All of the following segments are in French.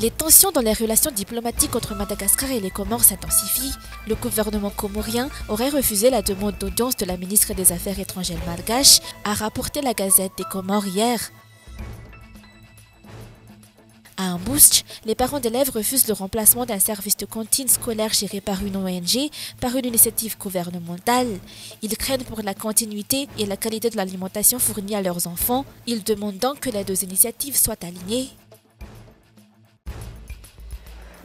Les tensions dans les relations diplomatiques entre Madagascar et les Comores s'intensifient. Le gouvernement comorien aurait refusé la demande d'audience de la ministre des Affaires étrangères malgache, a rapporté la Gazette des Comores hier. À Mbouch, les parents d'élèves refusent le remplacement d'un service de cantine scolaire géré par une ONG par une initiative gouvernementale. Ils craignent pour la continuité et la qualité de l'alimentation fournie à leurs enfants. Ils demandent donc que les deux initiatives soient alignées.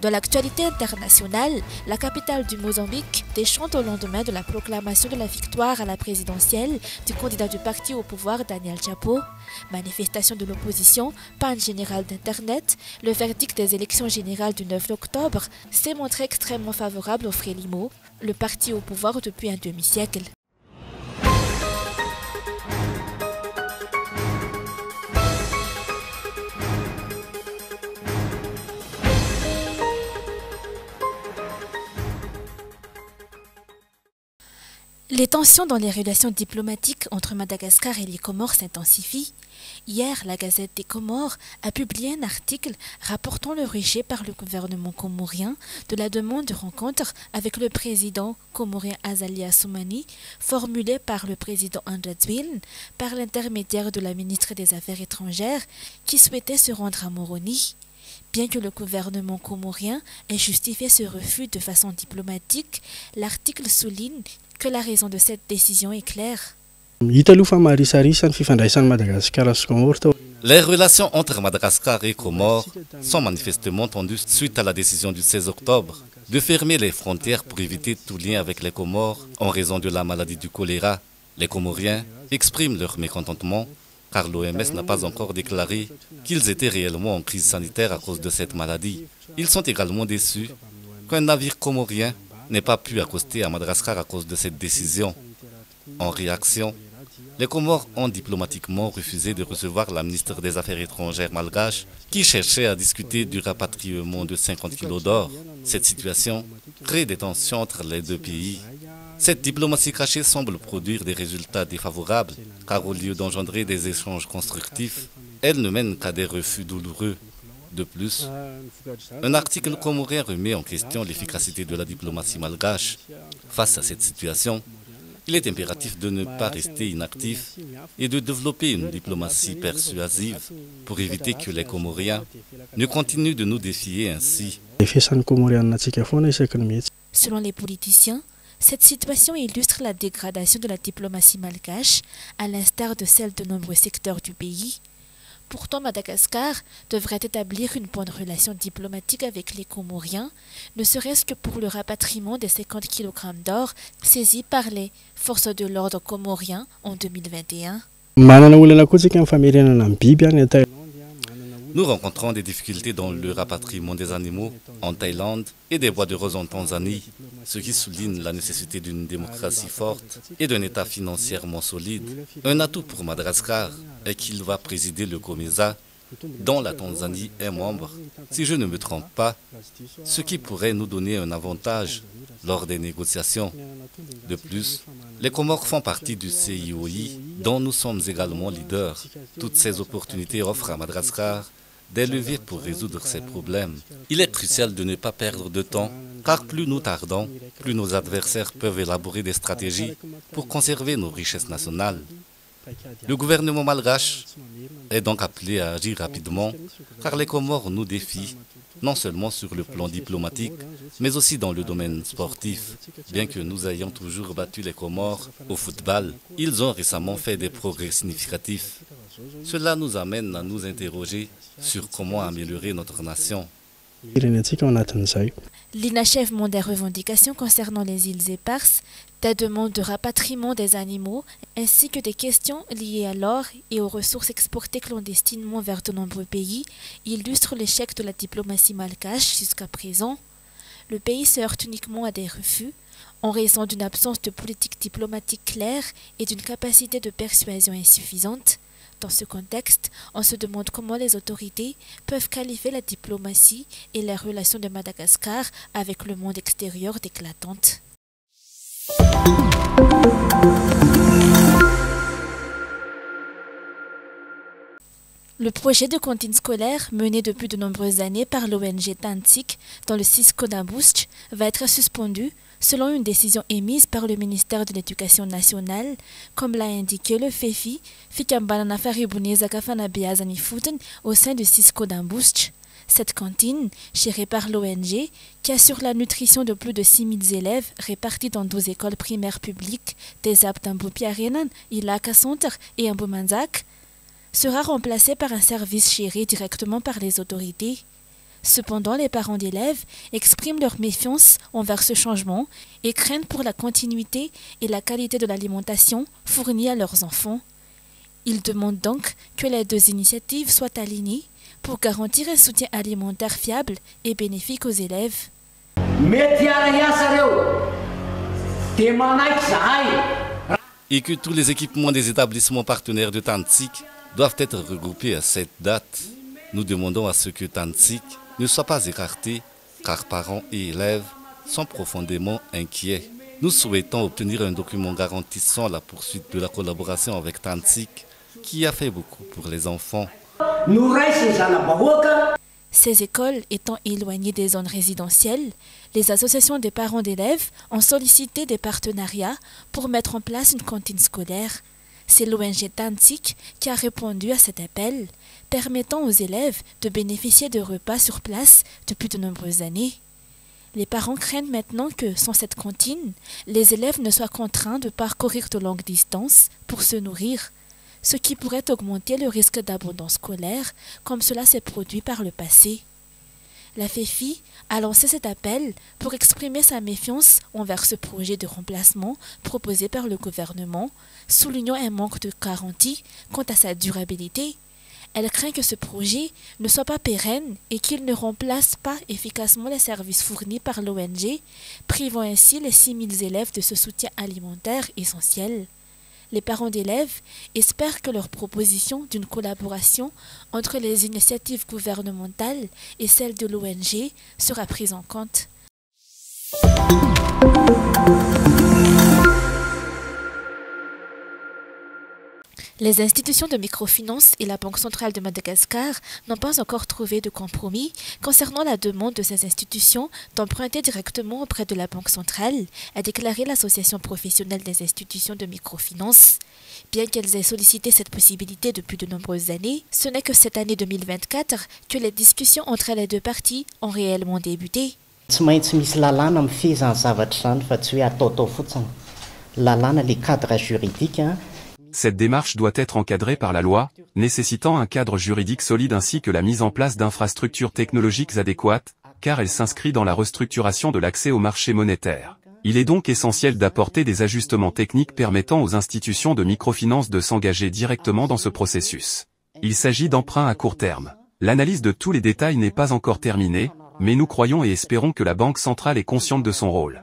Dans l'actualité internationale, la capitale du Mozambique déchante au lendemain de la proclamation de la victoire à la présidentielle du candidat du parti au pouvoir Daniel Chapo. Manifestation de l'opposition, panne générale d'Internet, le verdict des élections générales du 9 octobre s'est montré extrêmement favorable au Frélimo, le parti au pouvoir depuis un demi-siècle. Les tensions dans les relations diplomatiques entre Madagascar et les Comores s'intensifient. Hier, la Gazette des Comores a publié un article rapportant le rejet par le gouvernement comorien de la demande de rencontre avec le président comorien Azali Assoumani, formulée par le président André Zwiln par l'intermédiaire de la ministre des Affaires étrangères qui souhaitait se rendre à Moroni. Bien que le gouvernement comorien ait justifié ce refus de façon diplomatique, l'article souligne que la raison de cette décision est claire. Les relations entre Madagascar et Comores sont manifestement tendues suite à la décision du 16 octobre de fermer les frontières pour éviter tout lien avec les Comores en raison de la maladie du choléra. Les Comoriens expriment leur mécontentement car l'OMS n'a pas encore déclaré qu'ils étaient réellement en crise sanitaire à cause de cette maladie. Ils sont également déçus qu'un navire comorien n'ait pas pu accoster à Madagascar à cause de cette décision. En réaction, les Comores ont diplomatiquement refusé de recevoir la ministre des Affaires étrangères malgache qui cherchait à discuter du rapatriement de 50 kilos d'or. Cette situation crée des tensions entre les deux pays. Cette diplomatie cachée semble produire des résultats défavorables car au lieu d'engendrer des échanges constructifs, elle ne mène qu'à des refus douloureux. De plus, un article comorien remet en question l'efficacité de la diplomatie malgache. Face à cette situation, il est impératif de ne pas rester inactif et de développer une diplomatie persuasive pour éviter que les Comoriens ne continuent de nous défier ainsi. Selon les politiciens, cette situation illustre la dégradation de la diplomatie malgache, à l'instar de celle de nombreux secteurs du pays. Pourtant, Madagascar devrait établir une bonne relation diplomatique avec les Comoriens, ne serait-ce que pour le rapatriement des 50 kg d'or saisis par les forces de l'ordre comoriens en 2021. Nous rencontrons des difficultés dans le rapatriement des animaux en Thaïlande et des bois de rose en Tanzanie, ce qui souligne la nécessité d'une démocratie forte et d'un État financièrement solide. Un atout pour Madagascar est qu'il va présider le COMESA, dont la Tanzanie est membre, si je ne me trompe pas, ce qui pourrait nous donner un avantage lors des négociations. De plus, les Comores font partie du CIOI, dont nous sommes également leaders. Toutes ces opportunités offrent à Madagascar des leviers pour résoudre ces problèmes. Il est crucial de ne pas perdre de temps, car plus nous tardons, plus nos adversaires peuvent élaborer des stratégies pour conserver nos richesses nationales. Le gouvernement malgache est donc appelé à agir rapidement, car les Comores nous défient, non seulement sur le plan diplomatique, mais aussi dans le domaine sportif. Bien que nous ayons toujours battu les Comores au football, ils ont récemment fait des progrès significatifs. Cela nous amène à nous interroger sur comment améliorer notre nation. L'inachèvement des revendications concernant les îles éparses, des demandes de rapatriement des animaux, ainsi que des questions liées à l'or et aux ressources exportées clandestinement vers de nombreux pays, illustrent l'échec de la diplomatie malgache jusqu'à présent. Le pays se heurte uniquement à des refus, en raison d'une absence de politique diplomatique claire et d'une capacité de persuasion insuffisante. Dans ce contexte, on se demande comment les autorités peuvent qualifier la diplomatie et les relations de Madagascar avec le monde extérieur d'éclatantes. Le projet de cantine scolaire, mené depuis de nombreuses années par l'ONG Tantsik dans le Cisco d'Ambustch, va être suspendu selon une décision émise par le ministère de l'Éducation nationale, comme l'a indiqué le FEFI, Fikambana Faribuneza Kafana Beazani Fouten, au sein du Cisco d'Ambustch. Cette cantine, gérée par l'ONG, qui assure la nutrition de plus de 6000 élèves répartis dans 12 écoles primaires publiques, des Aptes Mboupiarenan, Ilaka Center et Mboumanzak, sera remplacée par un service géré directement par les autorités. Cependant, les parents d'élèves expriment leur méfiance envers ce changement et craignent pour la continuité et la qualité de l'alimentation fournie à leurs enfants. Ils demandent donc que les deux initiatives soient alignées pour garantir un soutien alimentaire fiable et bénéfique aux élèves. Et que tous les équipements des établissements partenaires de Tantsik doivent être regroupés à cette date. Nous demandons à ce que Tantsik ne soit pas écarté, car parents et élèves sont profondément inquiets. Nous souhaitons obtenir un document garantissant la poursuite de la collaboration avec Tantsik, qui a fait beaucoup pour les enfants. Ces écoles étant éloignées des zones résidentielles, les associations des parents d'élèves ont sollicité des partenariats pour mettre en place une cantine scolaire. C'est l'ONG Tantsik qui a répondu à cet appel, permettant aux élèves de bénéficier de repas sur place depuis de nombreuses années. Les parents craignent maintenant que, sans cette cantine, les élèves ne soient contraints de parcourir de longues distances pour se nourrir, ce qui pourrait augmenter le risque d'abandon scolaire, comme cela s'est produit par le passé. La FEFI a lancé cet appel pour exprimer sa méfiance envers ce projet de remplacement proposé par le gouvernement, soulignant un manque de garantie quant à sa durabilité. Elle craint que ce projet ne soit pas pérenne et qu'il ne remplace pas efficacement les services fournis par l'ONG, privant ainsi les 6000 élèves de ce soutien alimentaire essentiel. Les parents d'élèves espèrent que leur proposition d'une collaboration entre les initiatives gouvernementales et celles de l'ONG sera prise en compte. Les institutions de microfinance et la Banque centrale de Madagascar n'ont pas encore trouvé de compromis concernant la demande de ces institutions d'emprunter directement auprès de la Banque centrale, a déclaré l'Association professionnelle des institutions de microfinance. Bien qu'elles aient sollicité cette possibilité depuis de nombreuses années, ce n'est que cette année 2024 que les discussions entre les deux parties ont réellement débuté. Cette démarche doit être encadrée par la loi, nécessitant un cadre juridique solide ainsi que la mise en place d'infrastructures technologiques adéquates, car elle s'inscrit dans la restructuration de l'accès au marché monétaire. Il est donc essentiel d'apporter des ajustements techniques permettant aux institutions de microfinance de s'engager directement dans ce processus. Il s'agit d'emprunts à court terme. L'analyse de tous les détails n'est pas encore terminée, mais nous croyons et espérons que la Banque centrale est consciente de son rôle.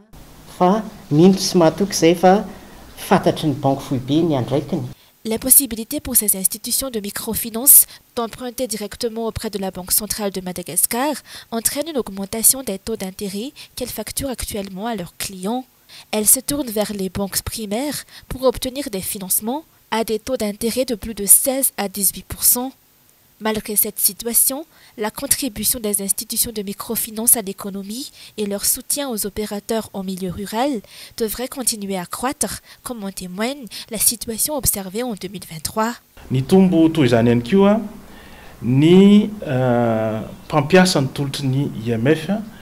La possibilité pour ces institutions de microfinance d'emprunter directement auprès de la Banque centrale de Madagascar entraîne une augmentation des taux d'intérêt qu'elles facturent actuellement à leurs clients. Elles se tournent vers les banques primaires pour obtenir des financements à des taux d'intérêt de plus de 16 à 18%. Malgré cette situation, la contribution des institutions de microfinance à l'économie et leur soutien aux opérateurs en milieu rural devrait continuer à croître, comme en témoigne la situation observée en 2023.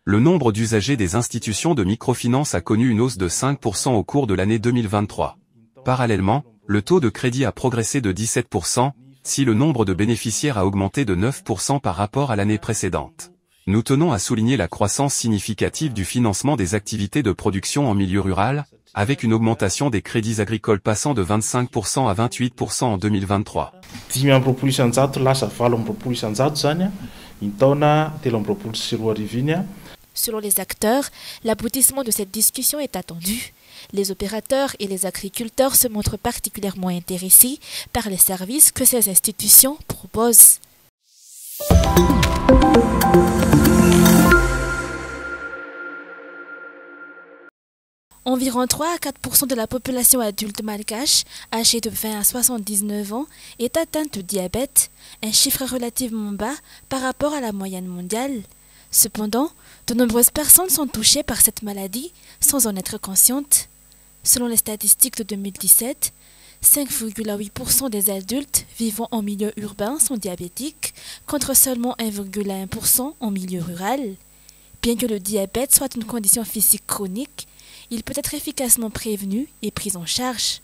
Le nombre d'usagers des institutions de microfinance a connu une hausse de 5% au cours de l'année 2023. Parallèlement, le taux de crédit a progressé de 17%, si le nombre de bénéficiaires a augmenté de 9% par rapport à l'année précédente. Nous tenons à souligner la croissance significative du financement des activités de production en milieu rural, avec une augmentation des crédits agricoles passant de 25% à 28% en 2023. Selon les acteurs, l'aboutissement de cette discussion est attendu. Les opérateurs et les agriculteurs se montrent particulièrement intéressés par les services que ces institutions proposent. Environ 3 à 4% de la population adulte malgache, âgée de 20 à 79 ans, est atteinte de diabète, un chiffre relativement bas par rapport à la moyenne mondiale. Cependant, de nombreuses personnes sont touchées par cette maladie sans en être conscientes. Selon les statistiques de 2017, 5,8% des adultes vivant en milieu urbain sont diabétiques, contre seulement 1,1% en milieu rural. Bien que le diabète soit une condition physique chronique, il peut être efficacement prévenu et pris en charge.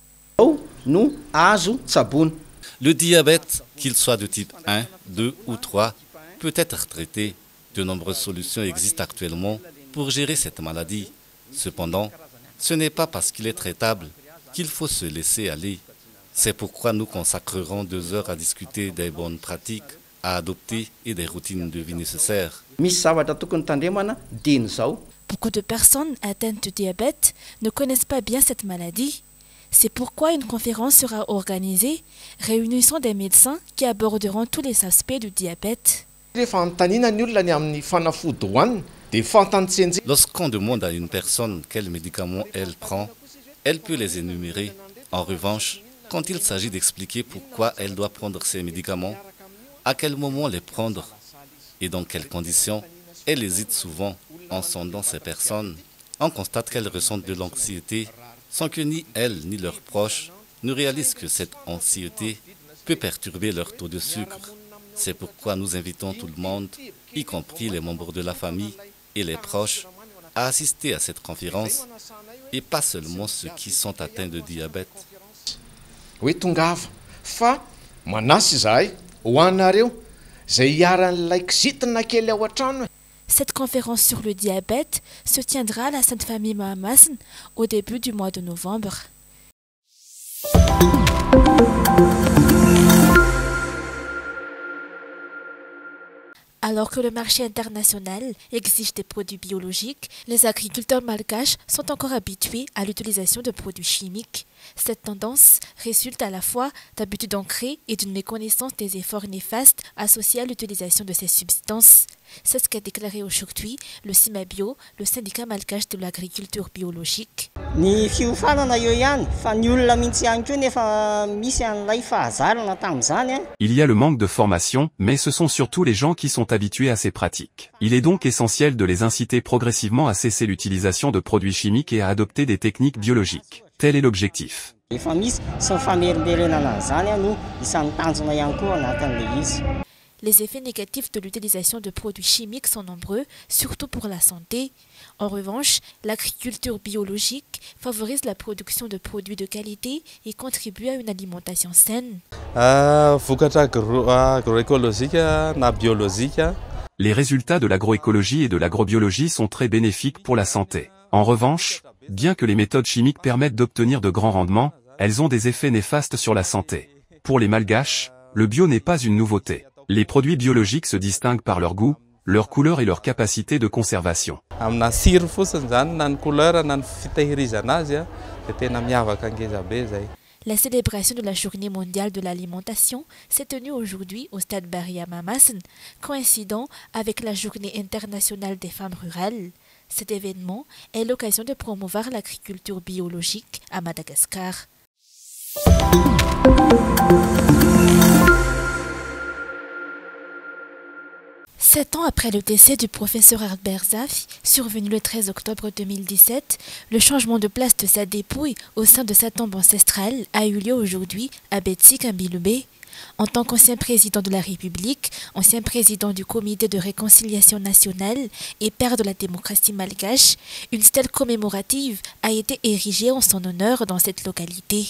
Le diabète, qu'il soit de type 1, 2 ou 3, peut être traité. De nombreuses solutions existent actuellement pour gérer cette maladie. Cependant, ce n'est pas parce qu'il est traitable qu'il faut se laisser aller. C'est pourquoi nous consacrerons 2 heures à discuter des bonnes pratiques à adopter et des routines de vie nécessaires. Beaucoup de personnes atteintes de diabète ne connaissent pas bien cette maladie. C'est pourquoi une conférence sera organisée réunissant des médecins qui aborderont tous les aspects du diabète. Lorsqu'on demande à une personne quels médicaments elle prend, elle peut les énumérer. En revanche, quand il s'agit d'expliquer pourquoi elle doit prendre ces médicaments, à quel moment les prendre et dans quelles conditions, elle hésite souvent. En sondant ces personnes, on constate qu'elles ressentent de l'anxiété sans que ni elles ni leurs proches ne réalisent que cette anxiété peut perturber leur taux de sucre. C'est pourquoi nous invitons tout le monde, y compris les membres de la famille et les proches, à assister à cette conférence et pas seulement ceux qui sont atteints de diabète. Cette conférence sur le diabète se tiendra à la Sainte Famille Mahamasn au début du mois de novembre. Alors que le marché international exige des produits biologiques, les agriculteurs malgaches sont encore habitués à l'utilisation de produits chimiques. Cette tendance résulte à la fois d'habitudes ancrées et d'une méconnaissance des efforts néfastes associés à l'utilisation de ces substances. C'est ce qu'a déclaré aujourd'hui le CIMABio, le syndicat malgache de l'agriculture biologique. Il y a le manque de formation, mais ce sont surtout les gens qui sont habitués à ces pratiques. Il est donc essentiel de les inciter progressivement à cesser l'utilisation de produits chimiques et à adopter des techniques biologiques. Tel est l'objectif. Les effets négatifs de l'utilisation de produits chimiques sont nombreux, surtout pour la santé. En revanche, l'agriculture biologique favorise la production de produits de qualité et contribue à une alimentation saine. Les résultats de l'agroécologie et de l'agrobiologie sont très bénéfiques pour la santé. En revanche, bien que les méthodes chimiques permettent d'obtenir de grands rendements, elles ont des effets néfastes sur la santé. Pour les Malgaches, le bio n'est pas une nouveauté. Les produits biologiques se distinguent par leur goût, leur couleur et leur capacité de conservation. La célébration de la Journée mondiale de l'alimentation s'est tenue aujourd'hui au stade Barry Mahamasn, coïncidant avec la Journée internationale des femmes rurales. Cet événement est l'occasion de promouvoir l'agriculture biologique à Madagascar. 7 ans après le décès du professeur Albert Zafi, survenu le 13 octobre 2017, le changement de place de sa dépouille au sein de sa tombe ancestrale a eu lieu aujourd'hui à Betsi-Kambilubé. En tant qu'ancien président de la République, ancien président du Comité de réconciliation nationale et père de la démocratie malgache, une stèle commémorative a été érigée en son honneur dans cette localité.